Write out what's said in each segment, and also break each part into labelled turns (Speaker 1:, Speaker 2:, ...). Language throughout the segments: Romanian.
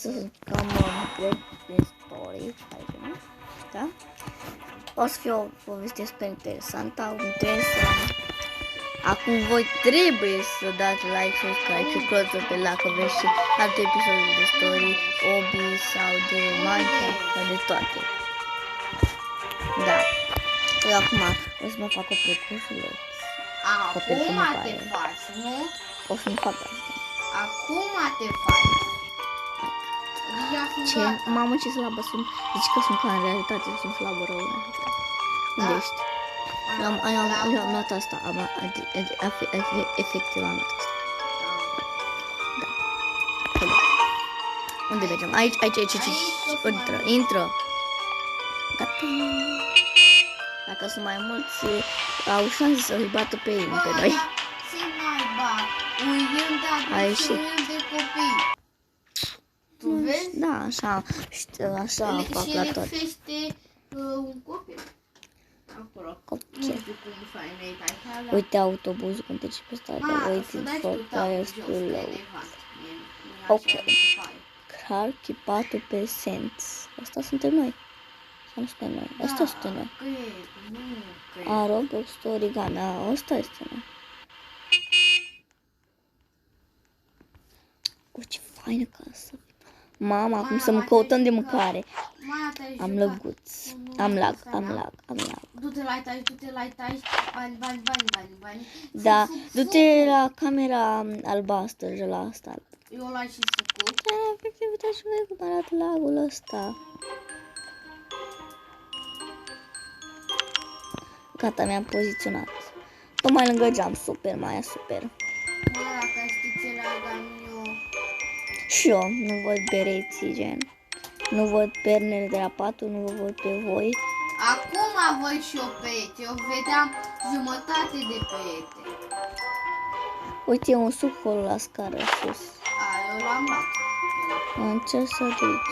Speaker 1: să jucăm Great Prince Story, da? O să fie o poveste super interesantă. Acum voi trebuie să dați like, subscribe și clopoțel pe like că vreți și alte episoade de story, hobby sau de Minecraft sau de toate. Da. Eu acum o să mă fac o precursurile.
Speaker 2: Acum te faci, nu?
Speaker 1: O să-mi fac asta.
Speaker 2: Acum te faci.
Speaker 1: Ce? Mamă, ce slabă sunt. Zici că sunt ca în realitate, sunt slabă rău în realitate. Unde ești? Eu am luat asta, efectiv am luat asta. Da. Unde mergem? Aici. Intră. Gata. Dacă sunt mai mulți, au șanse să îi bată pe ei, pe noi.
Speaker 2: Ce naiba? A ieșit de copii. Tu vezi?
Speaker 1: Da, așa fac la tot.
Speaker 2: Și lipsește un copil. Acolo. Nu știu cum faci.
Speaker 1: Uite autobuzul când trece pe stradă. Waiting for tires to load. Ok. Car chipată pe Sense. Asta suntem noi. Sau nu suntem noi? Asta suntem noi. A, Roblox Origami. Asta este noi. Ce faină casă. Mama, acum să mă căutăm de mâncare. Am lăguț. Am lag.
Speaker 2: Du-te la etaj. Bani.
Speaker 1: Da, du-te la camera albastră, la asta.
Speaker 2: Eu l-ai și sucut.
Speaker 1: Da, efectiv, uitați și voi cum arată lagul ăsta. Gata, mi-am poziționat. Tocmai lângă geam, super, Maia, super.
Speaker 2: Dacă știi ce lag am eu.
Speaker 1: Și eu nu văd bereții, gen. Nu văd pernele de la patul, nu vă văd pe voi.
Speaker 2: Acum văd și eu peete. Eu vedeam jumătate de peete.
Speaker 1: Uite, e un sucul la scară sus.
Speaker 2: Eu l-am luat.
Speaker 1: Încerc să duci.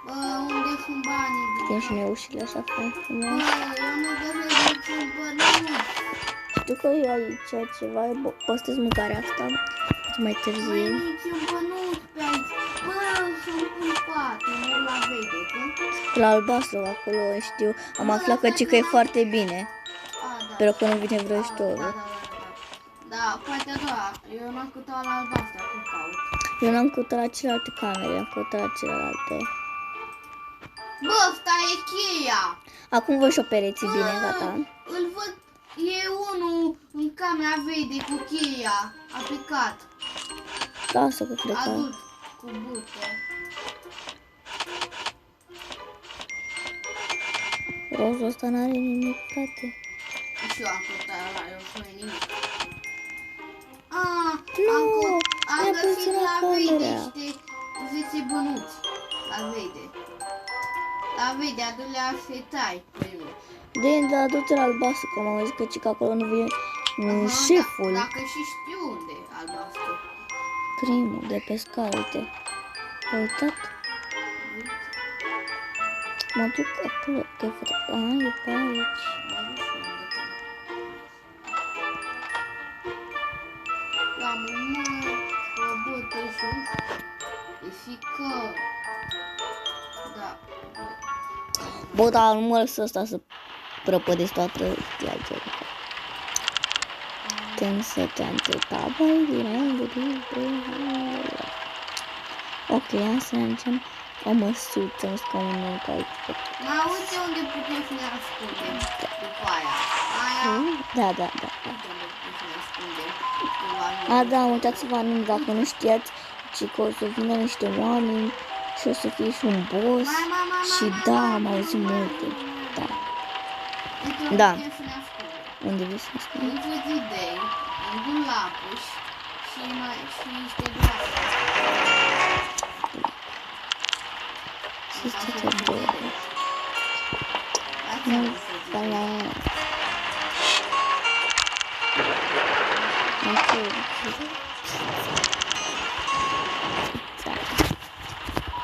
Speaker 2: Bă, unde sunt banii?
Speaker 1: Știm și noi ușile așa frumos.
Speaker 2: Eu nu găsesc niciun bănuț.
Speaker 1: Știu că e aici ceva, postez mâncarea asta mai târziu.
Speaker 2: Băi, niciun bănuț pe aici. Bă, sunt culpat, nu la vede, tu?
Speaker 1: La albastru, acolo știu. Am aflat că e foarte bine. Sper că nu vine vrăjitorul.
Speaker 2: Da, poate da. Eu n-am căutat la albastru, acum caut.
Speaker 1: Eu n-am căutat la celelalte camere, am căutat la celelalte.
Speaker 2: Bă, ăsta e cheia.
Speaker 1: Acum văd și o pereții bine, gata.
Speaker 2: Îl văd, e unul în camera verde cu cheia. A picat.
Speaker 1: Lasă că cred că...
Speaker 2: Adult, cu bute.
Speaker 1: Rozul ăsta n-are nimic, frate.
Speaker 2: Și eu am căutat ăla, eu fără nimic. Am găsit la vede niște 10 bănuți. La vede. La vede, adu-le așetai primul.
Speaker 1: Da, du-te la albastru, că m-am zis că acolo nu vine șeful.
Speaker 2: Dacă și știu unde albastru.
Speaker 1: Primul, de pe scară, uite. Ai uitat? Mă duc acolo, că e pe aici.
Speaker 2: La mână, o bătă și e fică. Da.
Speaker 1: Bă, dar nu mă lăs ăsta să prăpădesc toată viața. Ten setante tabai din ok, hai să mergem o măsuță în scaunul ca aici.
Speaker 2: Mai uite unde putem să ne ascundem după aia.
Speaker 1: Da. Da, uitați-vă anunț, dacă nu știați, ci că o să vină niște oameni și o să fie și un boss. Și da, am auzit multe. Da. Unde vrei să ne ascundem?
Speaker 2: În frigider, în dulapuri și niște glase.
Speaker 1: Și ce te băie? Nu, la...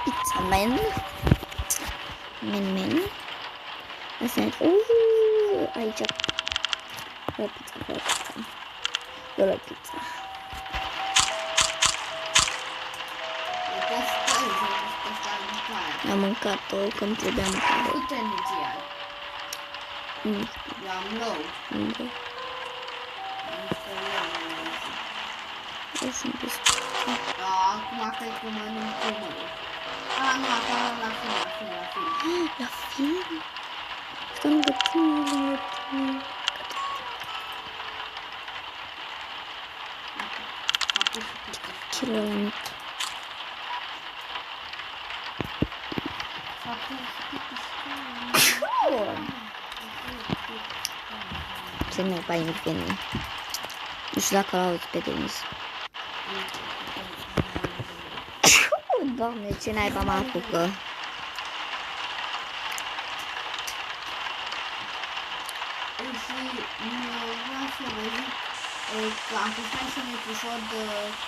Speaker 1: Pizza man. Men. Asta e... aici. Vreau pizza. Am mâncat-o când trebuia mâncare.
Speaker 2: Cât energie ai?
Speaker 1: Nu
Speaker 2: Eu am low.
Speaker 1: știu. Eu sunt dus.
Speaker 2: Da, acum cred că mănânc cu mâine. Nu, acum la film.
Speaker 1: La film? Stă lângă tine. Kilo la mic. Se mai pai mic pe mine. Nu știu dacă l-auzi pe Denis. Doamne, ce naiba mă apucă?
Speaker 2: Și vreau să vă zic că am fost și un episod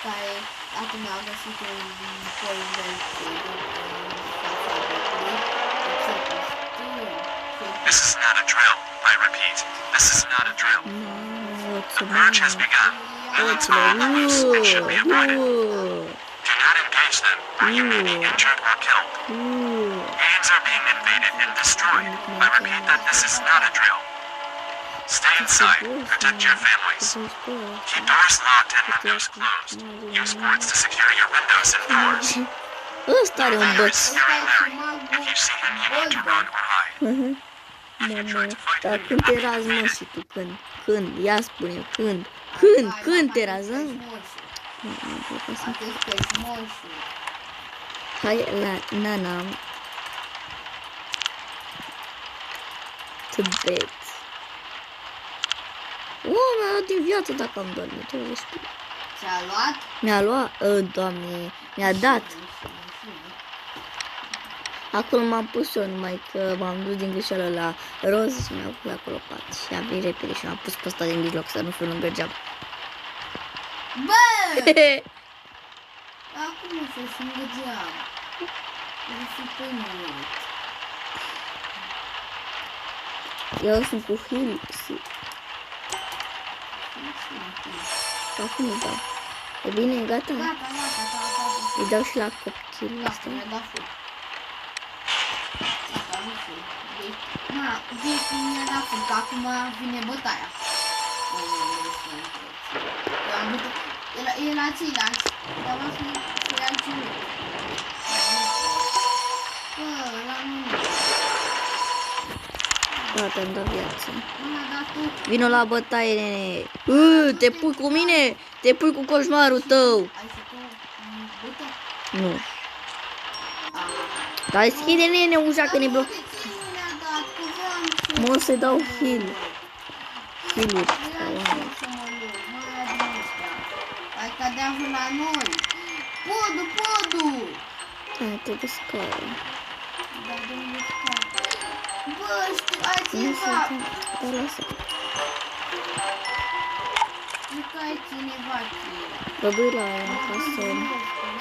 Speaker 2: care dacă mi-au găsit un poimbel
Speaker 3: This is not a drill. I repeat, this is not a drill. The purge has begun. Villains and enemies should be avoided. Do not engage them, or you may be injured or killed. Aliens are being invaded and destroyed. I repeat that this is not a drill. Stay inside. Protect your families. Keep doors locked and windows closed. Use boards to secure your windows and doors.
Speaker 1: Ăsta are un
Speaker 3: Here
Speaker 1: băț.
Speaker 3: is Scary Larry. If you see him, you need to run or hide. If you try to fight
Speaker 1: Dar
Speaker 3: him,
Speaker 1: când te razi, mă, și tu? Când? Ia spune, când te razi? Hai la Nana. To bed. Mi-a luat din viață dacă am dormit. 20.
Speaker 2: Ți-a luat?
Speaker 1: Mi-a luat, Doamne, mi-a dat. Acolo m-am pus eu, numai că m-am dus din greșeală la roz și mi-au pus acolo pat. Și am venit repede și m-am pus pe ăsta din mijloc să nu fiu lângă geam.
Speaker 2: Bă! Acum să fiu lângă geam. Eu fiu pe mult.
Speaker 1: Eu sunt cu heal. Acum îi dau. E bine, gata?
Speaker 2: Gata.
Speaker 1: Îi dau și la copil
Speaker 2: Da,
Speaker 1: ăsta.
Speaker 2: mi-a dat foc. Asta nu știu. Deci mi-a dat foc, acum vine bătaia. E la ceilalți, dar vreau să ia altceva. La mine.
Speaker 1: Gata, îmi dau viață.
Speaker 2: Nu mi-a dat foc.
Speaker 1: Vino la bătaie, nene. Te pui cu mine? Te pui cu coșmarul tău.
Speaker 2: Ai făcut bătă?
Speaker 1: Nu. Dar deschide, nene, ușa că ne bloc. Mă, să dau heal. Heal-uri.
Speaker 2: Hai cădea la noi. Podul!
Speaker 1: Hai, te descară.
Speaker 2: Dar de unde stai? Bă, știu, ai
Speaker 1: Nu
Speaker 2: ceva.
Speaker 1: Dar lasă.
Speaker 2: Nu că ai cineva ce.
Speaker 1: Vă dui la aia ca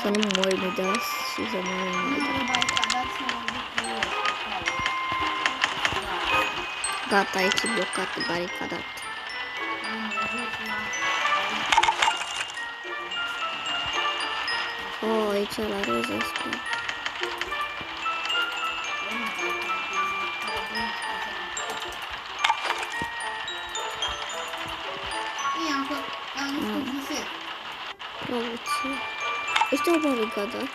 Speaker 1: să nu mor imediat și să nu mor imediat. Gata, aici e blocat, baricadat. Oh, aici la roză asta. Bravo, ce? Ăștia au baricadat.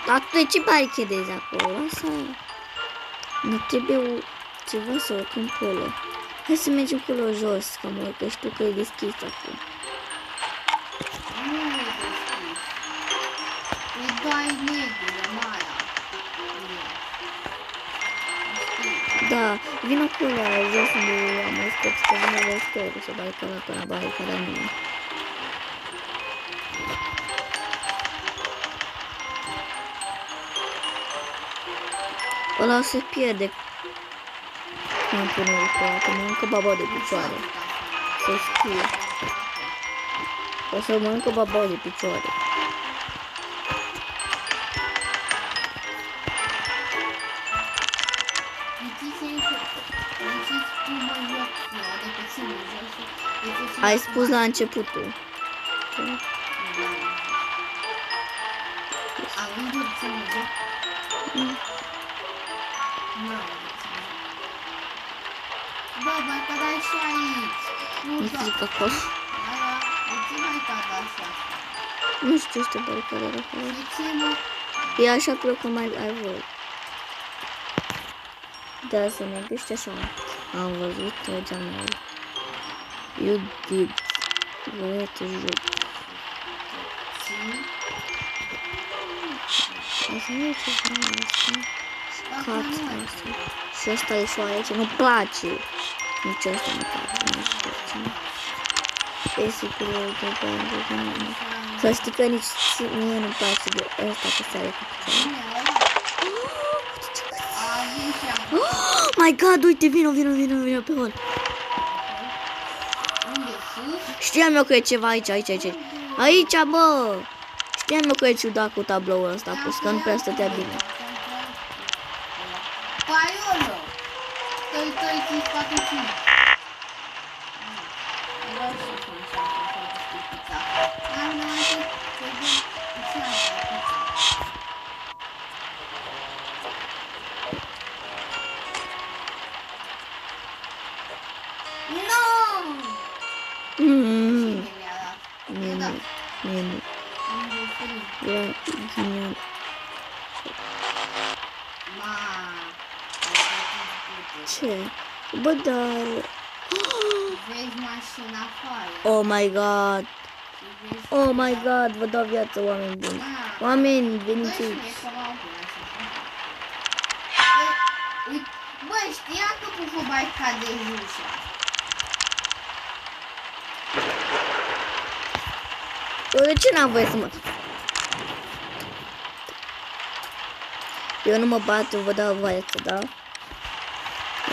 Speaker 1: Dar tu de ce baricadezi acolo? Lasă aia. Ne trebuie ceva să urcăm acolo. Hai să mergem acolo jos, că mă că știu că e deschis acum.
Speaker 2: Nu e deschis. E doar negru, marea.
Speaker 1: Da, vin acolo jos unde am mai scos, că vine la scări, să baricadat până la baricadat mine. Ăla se pierde. Nu pune lucrul, că mănâncă babau de picioare. Să știe. O să mănâncă babau de picioare. Ai spus la începutul.
Speaker 2: Bă, mai cadai și aici.
Speaker 1: Nu stric acolo.
Speaker 2: De ce mai cada așa?
Speaker 1: Nu știu ce baricadă acolo.
Speaker 2: De ce, mă?
Speaker 1: E așa că mai ai voi. Da, să ne găsești așa. Am văzut geamul. You did. Vreau să joc. Asta nu e ceva asta. Cat asta. Și ăsta e soare ce nu-mi place. Nici ăsta nu-mi place. Nu știu ce. E sigur de bani. Să știi că nici mie nu-mi place de ăsta că sare cu picioare. Oh my god, uite, vino pe hol. Știam eu că e ceva aici. Aici, bă! Știam eu că e ciudat cu tabloul ăsta pus, că nu prea stătea bine.
Speaker 2: Paiolo! Stai, ți fac un film. Vreau să fac așa, să fac pizza. Dar nu mai știu să vedem ce asta, pizza. No! Cine mi-a dat?
Speaker 1: Mie nu.
Speaker 2: Am bucurit.
Speaker 1: Era genial. Ce? Bă, dar...
Speaker 2: Vezi mașina afară.
Speaker 1: Oh my god. Oh my god, vă dau viață, oameni buni. Oameni, veniți aici.
Speaker 2: Bă, știa că Pufubai cade ușa.
Speaker 1: Eu de ce n-am voie să mă... Eu nu mă bat, eu vă dau viață, da?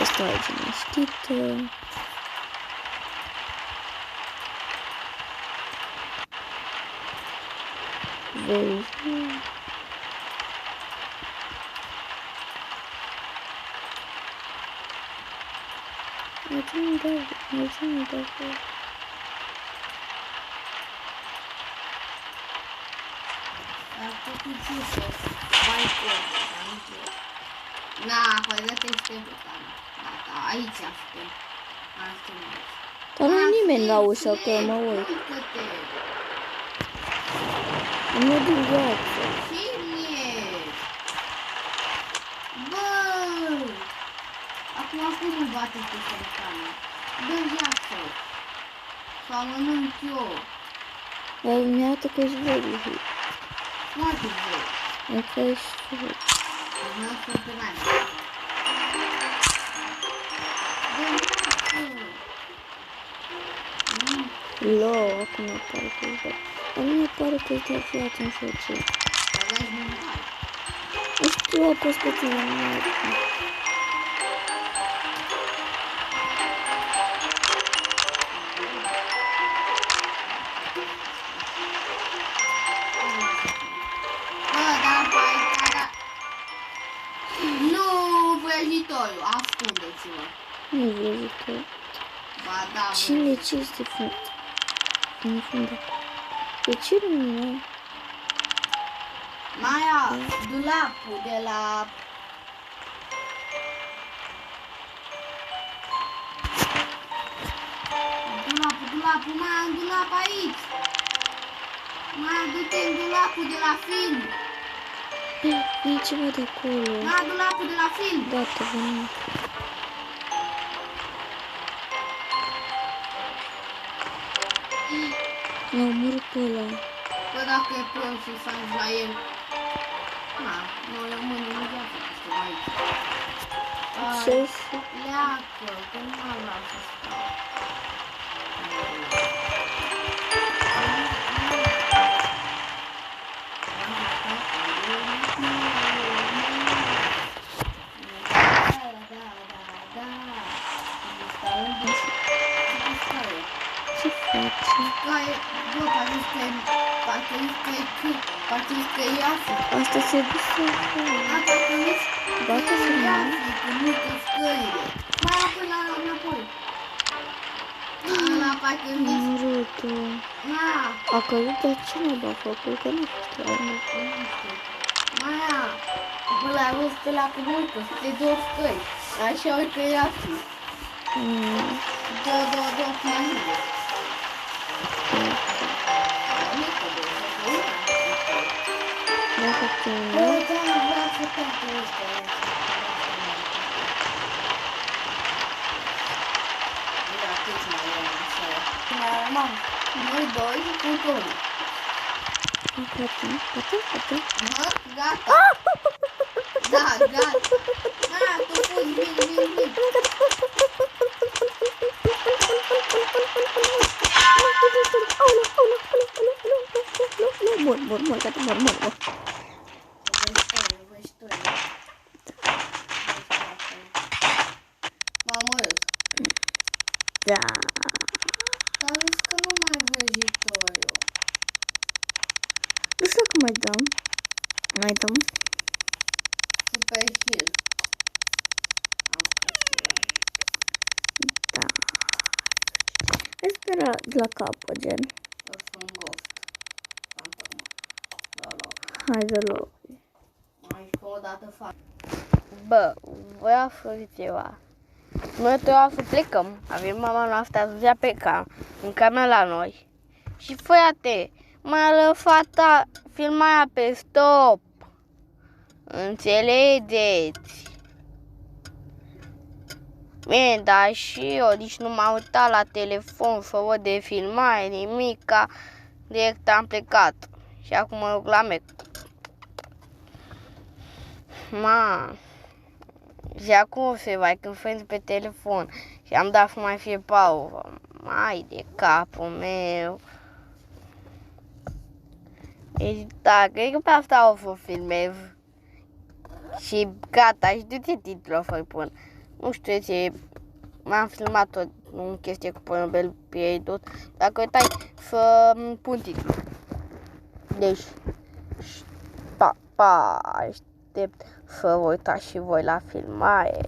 Speaker 1: Asta aici, neștită. Vezi? Mulțumim, da.
Speaker 2: Dar totul ce să mai pot, dar nu știu. Na, păi dă-te ștepă, da, aici suntem.
Speaker 1: Dar nu e nimeni la ușă, că mă uit. Nu e din viață.
Speaker 2: Cine? Bă! Acum nu bate cu șercana. Dă viață. Sau mănânc eu.
Speaker 1: Dar mi arată că ești veri.
Speaker 2: Foarte bun.
Speaker 1: E că ești veri.
Speaker 2: Nu sunt pe mine. Dă viață.
Speaker 1: Lo, acum mi apare că ești veri. Dar nu mi apare că ești de viață, nu știu ce.
Speaker 2: Dar dai mâncare.
Speaker 1: Nu știu, apăs pe tine, nu arată.
Speaker 2: Vrăjitorul, ascundeți-vă.
Speaker 1: Nu vrăjitor.
Speaker 2: Ba da,
Speaker 1: Cine, ce este în fundă? De ce nu e?
Speaker 2: Maia, dulapul de la... Dulapul, Maia, în dulap aici. Maia, du-te în dulapul de la film.
Speaker 1: E ceva de acolo.
Speaker 2: Maia, dulapul de la film.
Speaker 1: Gata, venim. L-a omorât pe ăla.
Speaker 2: Bă, dacă e prost și să ajungi la el. Na, noi rămânem în viață că stăm aici.
Speaker 1: Ce să...
Speaker 2: Leacă, că nu mai vreau să stau.
Speaker 1: Ce faci?
Speaker 2: Parcă că e Africa.
Speaker 1: Asta se duce acolo. Gata să
Speaker 2: e
Speaker 1: ne
Speaker 2: Africa, nu că scările. Mai apoi la înapoi. La parcă
Speaker 1: am omorât-o.
Speaker 2: Na.
Speaker 1: A căzut, dar ce n-a făcut? Că nu știu.
Speaker 2: Nu știu. Maia, ăla rost ăla cu multă, de două scări. Așa uite ea fi. Două, mai mult.
Speaker 1: Dacă tu
Speaker 2: Bă, da, vreau să fac ăsta. Da, câți mai am așa? Mam, noi doi cu Tony.
Speaker 1: Poate.
Speaker 2: Aha, gata. Da, gata. Ha, tu fugi, vin.
Speaker 1: Mor, gata, mor.
Speaker 2: Vă știu. Mamă,
Speaker 1: Da.
Speaker 2: dar vezi că nu mai vrăjitoriu.
Speaker 1: Nu știu dacă mai dăm.
Speaker 2: Super Hill.
Speaker 1: Da. Hai să spera de la capăt, gen.
Speaker 2: O sunt ghost.
Speaker 1: Hai deloc.
Speaker 2: Mai și o dată fac.
Speaker 4: Bă, voiau să zic ceva. Noi trebuia să plecăm. Avem mama noastră ajungea pe în camera la noi. Și frate, m-a fata filmarea pe stop. Înțelegeți? Bine, dar și eu, nici nu m-am uitat la telefon să văd de filmare, nimica. Direct am plecat. Și acum mă duc la mec. Și acum se vai când faci pe telefon și am dat să mai fie pauză. Mai de capul meu. Deci da, cred că pe asta o să filmez. Și gata, știu ce titlu o să-i pun. Nu știu ce, m-am filmat tot în chestie cu Părăbel pe tot. Dacă uitai să pun titlu. Deci, aștept să vă uitați și voi la filmare.